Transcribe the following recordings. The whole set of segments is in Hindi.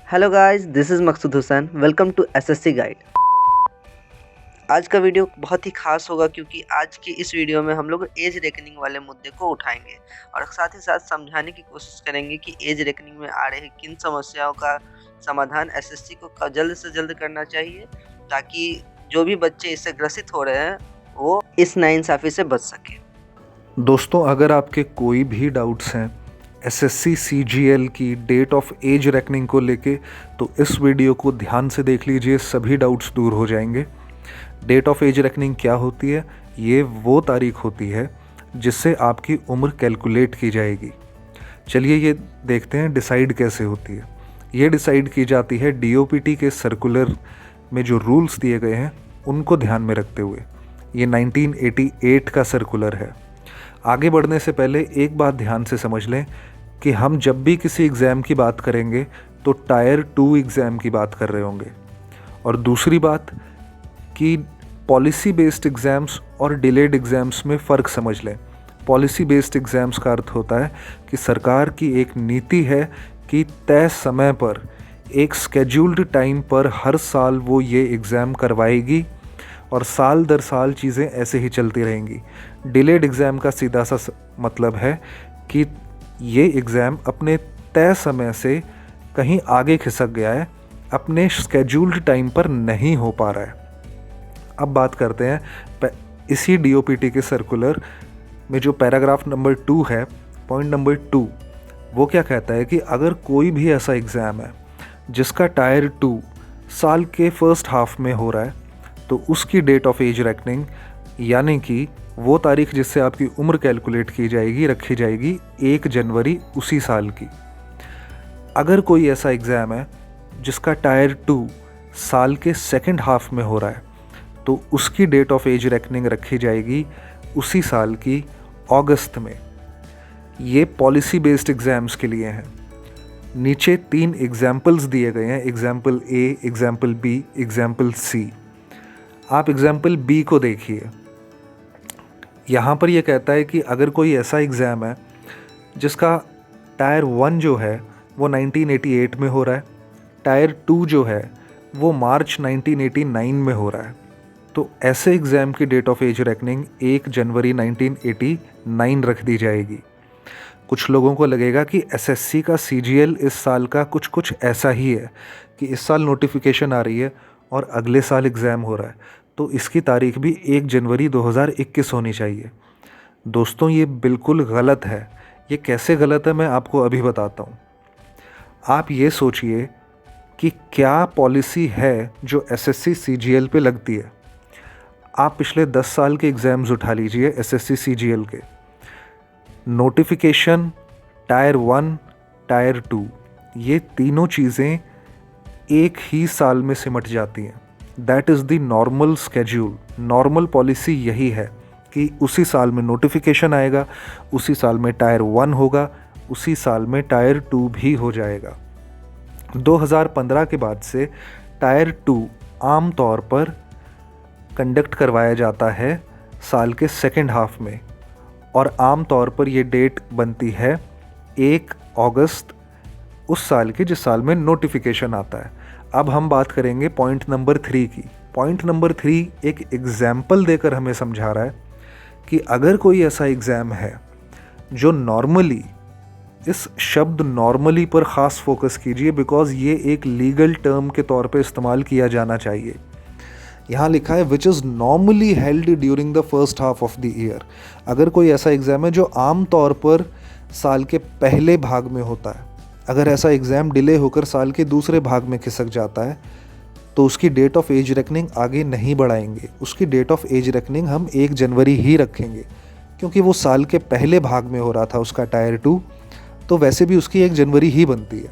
Hello guys, this is Maqsood Hussain. Welcome to SSC guide. आज का वीडियो बहुत ही खास होगा क्योंकि आज की इस वीडियो में हम लोग एज रेकनिंग वाले मुद्दे को उठाएंगे और साथ ही साथ समझाने की कोशिश करेंगे कि एज रेकनिंग में आ रहे किन समस्याओं का समाधान एसएससी को जल्द से जल्द करना चाहिए ताकि जो भी बच्चे इससे ग्रसित हो रहे हैं वो इस नाइंसाफ़ी से बच सके। दोस्तों, अगर आपके कोई भी डाउट्स हैं एसएससी सीजीएल की डेट ऑफ एज रेकनिंग को लेके तो इस वीडियो को ध्यान से देख लीजिए, सभी डाउट्स दूर हो जाएंगे। डेट ऑफ एज रेकनिंग क्या होती है? ये वो तारीख होती है जिससे आपकी उम्र कैलकुलेट की जाएगी। चलिए ये देखते हैं डिसाइड कैसे होती है। ये डिसाइड की जाती है डीओपीटी के सर्कुलर में जो रूल्स दिए गए हैं उनको ध्यान में रखते हुए। ये 1988 का सर्कुलर है। आगे बढ़ने से पहले एक बात ध्यान से समझ लें कि हम जब भी किसी एग्ज़ाम की बात करेंगे तो टायर 2 एग्ज़ाम की बात कर रहे होंगे। और दूसरी बात कि पॉलिसी बेस्ड एग्ज़ाम्स और डिलेड एग्ज़ाम्स में फ़र्क समझ लें। पॉलिसी बेस्ड एग्ज़ाम्स का अर्थ होता है कि सरकार की एक नीति है कि तय समय पर एक स्केड्यूल्ड टाइम पर हर साल वो ये एग्ज़ाम करवाएगी और साल दर साल चीज़ें ऐसे ही चलती रहेंगी। डिलेड एग्ज़ाम का सीधा सा मतलब है कि ये एग्ज़ाम अपने तय समय से कहीं आगे खिसक गया है, अपने स्केड्यूल्ड टाइम पर नहीं हो पा रहा है। अब बात करते हैं इसी डीओपीटी के सर्कुलर में जो पैराग्राफ नंबर 2 है, पॉइंट नंबर 2, वो क्या कहता है कि अगर कोई भी ऐसा एग्ज़ाम है जिसका टायर 2 साल के फर्स्ट हाफ में हो रहा है तो उसकी डेट ऑफ एज रेकनिंग यानी कि वो तारीख जिससे आपकी उम्र कैलकुलेट की जाएगी रखी जाएगी 1 जनवरी उसी साल की। अगर कोई ऐसा एग्ज़ाम है जिसका टायर 2 साल के सेकंड हाफ में हो रहा है तो उसकी डेट ऑफ एज रेकनिंग रखी जाएगी उसी साल की अगस्त में। ये पॉलिसी बेस्ड एग्ज़ाम्स के लिए हैं। नीचे 3 एग्जाम्पल्स दिए गए हैं, एग्जाम्पल ए, एग्जाम्पल बी, एग्जाम्पल सी। आप एग्जाम्पल बी को देखिए। यहाँ पर यह कहता है कि अगर कोई ऐसा एग्ज़ाम है जिसका टायर 1 जो है वो 1988 में हो रहा है, टायर 2 जो है वो मार्च 1989 में हो रहा है, तो ऐसे एग्ज़ाम की डेट ऑफ एज रेकनिंग 1 जनवरी 1989 रख दी जाएगी। कुछ लोगों को लगेगा कि एसएससी का सीजीएल इस साल का कुछ ऐसा ही है कि इस साल नोटिफिकेशन आ रही है और अगले साल एग्ज़ाम हो रहा है, तो इसकी तारीख भी 1 जनवरी 2021 होनी चाहिए। दोस्तों, ये बिल्कुल गलत है। ये कैसे गलत है मैं आपको अभी बताता हूँ। आप ये सोचिए कि क्या पॉलिसी है जो एसएससी सीजीएल पे लगती है। आप पिछले 10 साल के एग्ज़ाम्स उठा लीजिए एसएससी सीजीएल के। नोटिफिकेशन, टायर 1, टायर 2, ये तीनों चीज़ें एक ही साल में सिमट जाती हैं। That is the normal schedule. Normal policy यही है कि उसी साल में नोटिफिकेशन आएगा, उसी साल में टायर 1 होगा, उसी साल में टायर 2 भी हो जाएगा। 2015 के बाद से टायर 2 आम तौर पर कंडक्ट करवाया जाता है साल के सेकंड हाफ में और आम तौर पर ये डेट बनती है 1 अगस्त उस साल की जिस साल में नोटिफिकेशन आता है। अब हम बात करेंगे पॉइंट नंबर 3 की। पॉइंट नंबर 3 एक एग्जाम्पल देकर हमें समझा रहा है कि अगर कोई ऐसा एग्ज़ाम है जो नॉर्मली, इस शब्द नॉर्मली पर ख़ास फोकस कीजिए बिकॉज़ ये एक लीगल टर्म के तौर पे इस्तेमाल किया जाना चाहिए। यहाँ लिखा है which is normally held during the first half of the year. अगर कोई ऐसा एग्ज़ाम है जो आम तौर पर साल के पहले भाग में होता है, अगर ऐसा एग्ज़ाम डिले होकर साल के दूसरे भाग में खिसक जाता है तो उसकी डेट ऑफ एज रेकनिंग आगे नहीं बढ़ाएंगे। उसकी डेट ऑफ एज रेकनिंग हम 1 जनवरी ही रखेंगे क्योंकि वो साल के पहले भाग में हो रहा था उसका टायर 2, तो वैसे भी उसकी 1 जनवरी ही बनती है।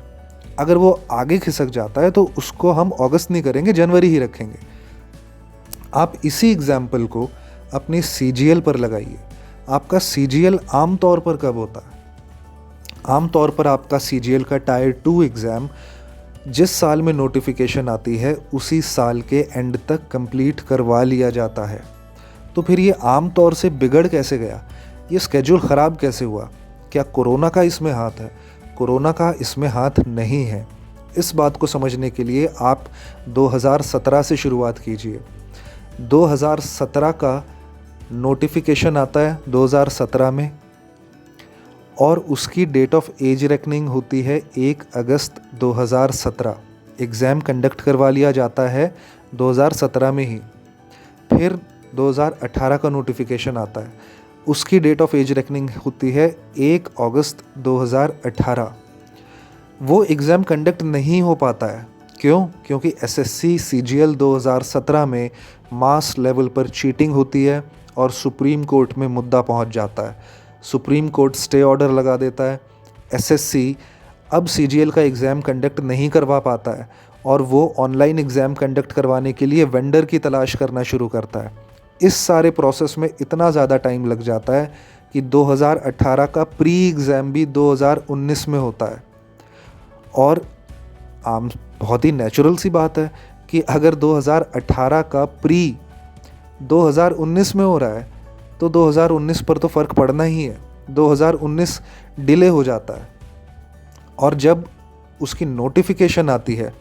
अगर वो आगे खिसक जाता है तो उसको हम अगस्त नहीं करेंगे, जनवरी ही रखेंगे। आप इसी एग्जाम्पल को अपनी सीजीएल पर लगाइए। आपका सीजीएल आम तौर पर कब होता है? आम तौर पर आपका सीजीएल का टायर 2 एग्ज़ाम जिस साल में नोटिफिकेशन आती है उसी साल के एंड तक कंप्लीट करवा लिया जाता है। तो फिर ये आम तौर से बिगड़ कैसे गया? ये स्केड्यूल ख़राब कैसे हुआ? क्या कोरोना का इसमें हाथ है? कोरोना का इसमें हाथ नहीं है। इस बात को समझने के लिए आप 2017 से शुरुआत कीजिए। 2017 का नोटिफिकेशन आता है 2017 में, और उसकी डेट ऑफ एज रेकनिंग होती है 1 अगस्त 2017। एग्ज़ाम कंडक्ट करवा लिया जाता है 2017 में ही। फिर 2018 का नोटिफिकेशन आता है, उसकी डेट ऑफ एज रेकनिंग होती है 1 अगस्त 2018। वो एग्ज़ाम कंडक्ट नहीं हो पाता है। क्यों? क्योंकि एसएससी सीजीएल 2017 में मास लेवल पर चीटिंग होती है और सुप्रीम कोर्ट में मुद्दा पहुंच जाता है। सुप्रीम कोर्ट स्टे ऑर्डर लगा देता है। एसएससी अब सीजीएल का एग्ज़ाम कंडक्ट नहीं करवा पाता है और वो ऑनलाइन एग्ज़ाम कंडक्ट करवाने के लिए वेंडर की तलाश करना शुरू करता है। इस सारे प्रोसेस में इतना ज़्यादा टाइम लग जाता है कि 2018 का प्री एग्ज़ाम भी 2019 में होता है। और आम बहुत ही नेचुरल सी बात है कि अगर 2018 का प्री 2019 में हो रहा है तो 2019 पर तो फ़र्क पड़ना ही है। 2019 डिले हो जाता है, और जब उसकी नोटिफिकेशन आती है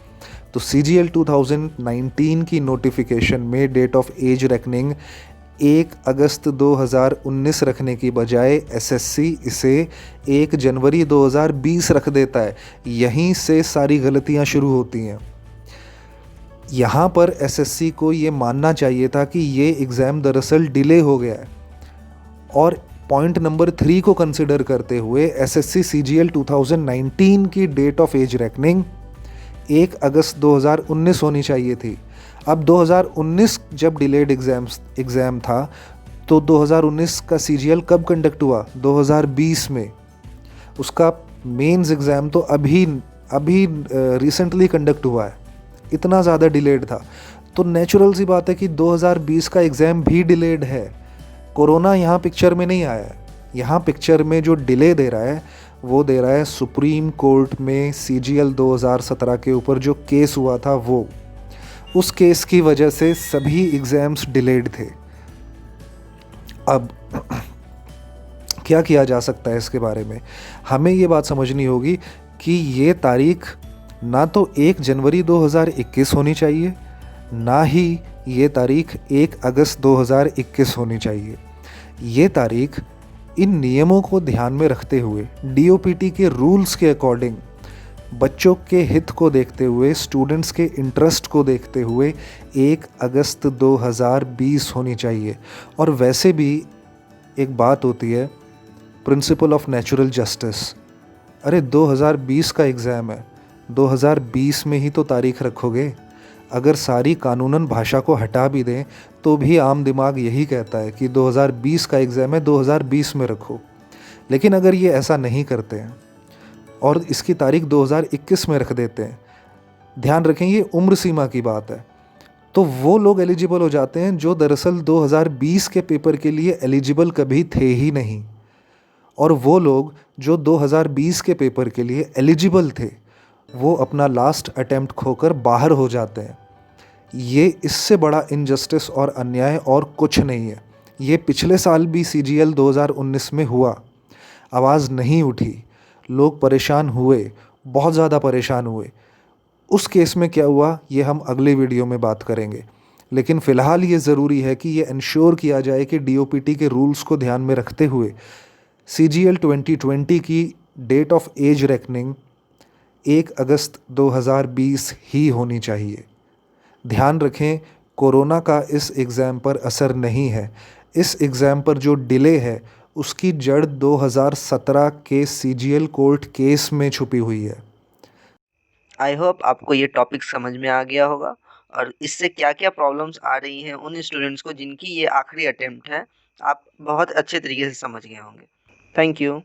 तो सीजीएल 2019 की नोटिफिकेशन में डेट ऑफ एज रेकनिंग 1 अगस्त 2019 रखने की बजाय एसएससी इसे 1 जनवरी 2020 रख देता है। यहीं से सारी गलतियां शुरू होती हैं। यहाँ पर एसएससी को ये मानना चाहिए था कि ये एग्ज़ाम दरअसल डिले हो गया है, और पॉइंट नंबर 3 को कंसिडर करते हुए एसएससी सीजीएल 2019 की डेट ऑफ एज रेकनिंग 1 अगस्त 2019 होनी चाहिए थी। अब 2019 जब डिलेड एग्ज़ाम था तो 2019 का सीजीएल कब कंडक्ट हुआ? 2020 में। उसका मेंस एग्ज़ाम तो अभी रिसेंटली कंडक्ट हुआ है। इतना ज़्यादा डिलेड था, तो नेचुरल सी बात है कि 2020 का एग्ज़ाम भी डिलेड है। कोरोना यहाँ पिक्चर में नहीं आया है। यहाँ पिक्चर में जो डिले दे रहा है वो दे रहा है सुप्रीम कोर्ट में सीजीएल 2017 के ऊपर जो केस हुआ था वो। उस केस की वजह से सभी एग्ज़ाम्स डिलेड थे। अब क्या किया जा सकता है इसके बारे में? हमें ये बात समझनी होगी कि ये तारीख ना तो 1 जनवरी 2021 होनी चाहिए, ना ही ये तारीख 1 अगस्त 2021 होनी चाहिए। ये तारीख इन नियमों को ध्यान में रखते हुए, डीओपीटी के रूल्स के अकॉर्डिंग, बच्चों के हित को देखते हुए, स्टूडेंट्स के इंटरेस्ट को देखते हुए 1 अगस्त 2020 होनी चाहिए। और वैसे भी एक बात होती है, प्रिंसिपल ऑफ नेचुरल जस्टिस। अरे 2020 का एग्ज़ाम है, 2020 में ही तो तारीख रखोगे। अगर सारी कानूनन भाषा को हटा भी दें तो भी आम दिमाग यही कहता है कि 2020 का एग्ज़ाम है, 2020 में रखो। लेकिन अगर ये ऐसा नहीं करते हैं और इसकी तारीख 2021 में रख देते हैं, ध्यान रखें ये उम्र सीमा की बात है, तो वो लोग एलिजिबल हो जाते हैं जो दरअसल 2020 के पेपर के लिए एलिजिबल कभी थे ही नहीं। और वो लोग जो 2020 के पेपर के लिए एलिजिबल थे वो अपना लास्ट अटेम्प्ट खोकर बाहर हो जाते हैं। ये इससे बड़ा इनजस्टिस और अन्याय और कुछ नहीं है। ये पिछले साल भी सीजीएल 2019 में हुआ, आवाज़ नहीं उठी, लोग परेशान हुए, बहुत ज़्यादा परेशान हुए। उस केस में क्या हुआ ये हम अगले वीडियो में बात करेंगे। लेकिन फ़िलहाल ये ज़रूरी है कि ये इंश्योर किया जाए कि डीओपीटी के रूल्स को ध्यान में रखते हुए सीजीएल 2020 की डेट ऑफ एज रेकनिंग 1 अगस्त 2020 ही होनी चाहिए। ध्यान रखें, कोरोना का इस एग्ज़ाम पर असर नहीं है। इस एग्ज़ाम पर जो डिले है उसकी जड़ 2017 के सीजीएल कोर्ट केस में छुपी हुई है। आई होप आपको ये टॉपिक समझ में आ गया होगा और इससे क्या-क्या प्रॉब्लम्स आ रही हैं उन स्टूडेंट्स को जिनकी ये आखिरी अटेम्प्ट है, आप बहुत अच्छे तरीके से समझ गए होंगे। Thank you.